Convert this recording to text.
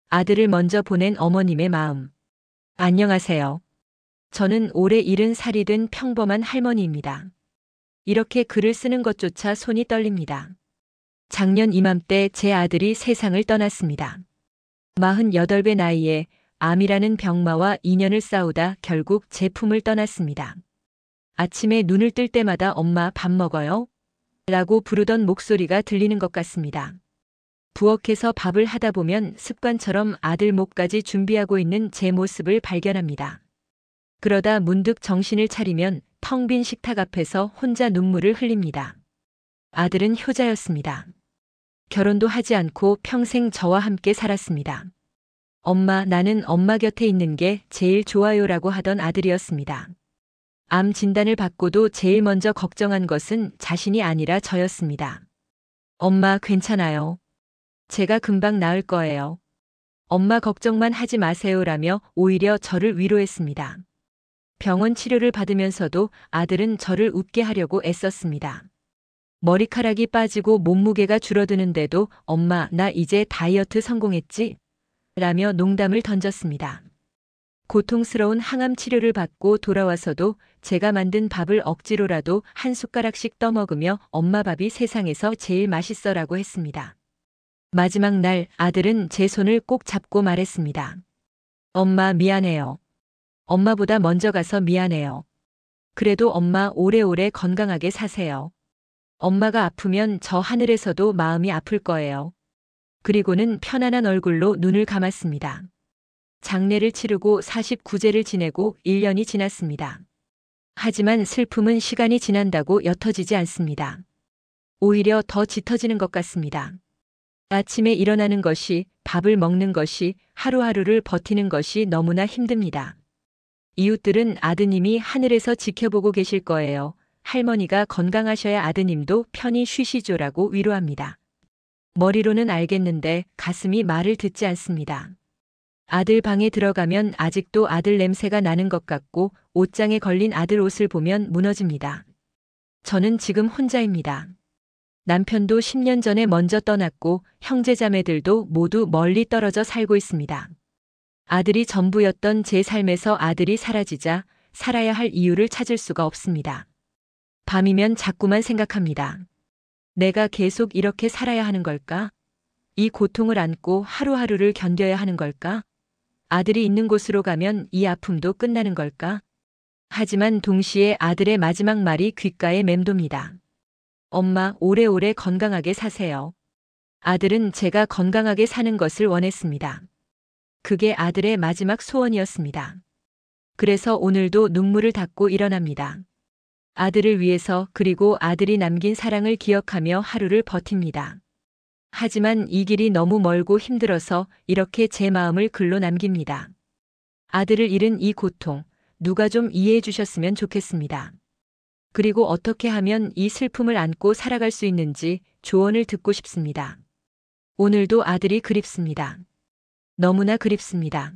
아들을 먼저 보낸 어머님의 마음. 안녕하세요. 저는 올해 70살이 된 평범한 할머니입니다. 이렇게 글을 쓰는 것조차 손이 떨립니다. 작년 이맘때 제 아들이 세상을 떠났습니다. 48배 나이에 암이라는 병마와 인연을 싸우다 결국 제 품을 떠났습니다. 아침에 눈을 뜰 때마다 엄마 밥 먹어요? 라고 부르던 목소리가 들리는 것 같습니다. 부엌에서 밥을 하다 보면 습관처럼 아들 목까지 준비하고 있는 제 모습을 발견합니다. 그러다 문득 정신을 차리면 텅 빈 식탁 앞에서 혼자 눈물을 흘립니다. 아들은 효자였습니다. 결혼도 하지 않고 평생 저와 함께 살았습니다. 엄마, 나는 엄마 곁에 있는 게 제일 좋아요라고 하던 아들이었습니다. 암 진단을 받고도 제일 먼저 걱정한 것은 자신이 아니라 저였습니다. 엄마, 괜찮아요. 제가 금방 나을 거예요. 엄마 걱정만 하지 마세요라며 오히려 저를 위로했습니다. 병원 치료를 받으면서도 아들은 저를 웃게 하려고 애썼습니다. 머리카락이 빠지고 몸무게가 줄어드는데도 엄마, 나 이제 다이어트 성공했지? 라며 농담을 던졌습니다. 고통스러운 항암 치료를 받고 돌아와서도 제가 만든 밥을 억지로라도 한 숟가락씩 떠먹으며 엄마 밥이 세상에서 제일 맛있어라고 했습니다. 마지막 날 아들은 제 손을 꼭 잡고 말했습니다. 엄마 미안해요. 엄마보다 먼저 가서 미안해요. 그래도 엄마 오래오래 건강하게 사세요. 엄마가 아프면 저 하늘에서도 마음이 아플 거예요. 그리고는 편안한 얼굴로 눈을 감았습니다. 장례를 치르고 49제를 지내고 1년이 지났습니다. 하지만 슬픔은 시간이 지난다고 옅어지지 않습니다. 오히려 더 짙어지는 것 같습니다. 아침에 일어나는 것이, 밥을 먹는 것이, 하루하루를 버티는 것이 너무나 힘듭니다. 이웃들은 아드님이 하늘에서 지켜보고 계실 거예요. 할머니가 건강하셔야 아드님도 편히 쉬시죠라고 위로합니다. 머리로는 알겠는데 가슴이 말을 듣지 않습니다. 아들 방에 들어가면 아직도 아들 냄새가 나는 것 같고 옷장에 걸린 아들 옷을 보면 무너집니다. 저는 지금 혼자입니다. 남편도 10년 전에 먼저 떠났고 형제자매들도 모두 멀리 떨어져 살고 있습니다. 아들이 전부였던 제 삶에서 아들이 사라지자 살아야 할 이유를 찾을 수가 없습니다. 밤이면 자꾸만 생각합니다. 내가 계속 이렇게 살아야 하는 걸까? 이 고통을 안고 하루하루를 견뎌야 하는 걸까? 아들이 있는 곳으로 가면 이 아픔도 끝나는 걸까? 하지만 동시에 아들의 마지막 말이 귓가에 맴돕니다. 엄마, 오래오래 건강하게 사세요. 아들은 제가 건강하게 사는 것을 원했습니다. 그게 아들의 마지막 소원이었습니다. 그래서 오늘도 눈물을 닦고 일어납니다. 아들을 위해서 그리고 아들이 남긴 사랑을 기억하며 하루를 버팁니다. 하지만 이 길이 너무 멀고 힘들어서 이렇게 제 마음을 글로 남깁니다. 아들을 잃은 이 고통, 누가 좀 이해해 주셨으면 좋겠습니다. 그리고 어떻게 하면 이 슬픔을 안고 살아갈 수 있는지 조언을 듣고 싶습니다. 오늘도 아들이 그립습니다. 너무나 그립습니다.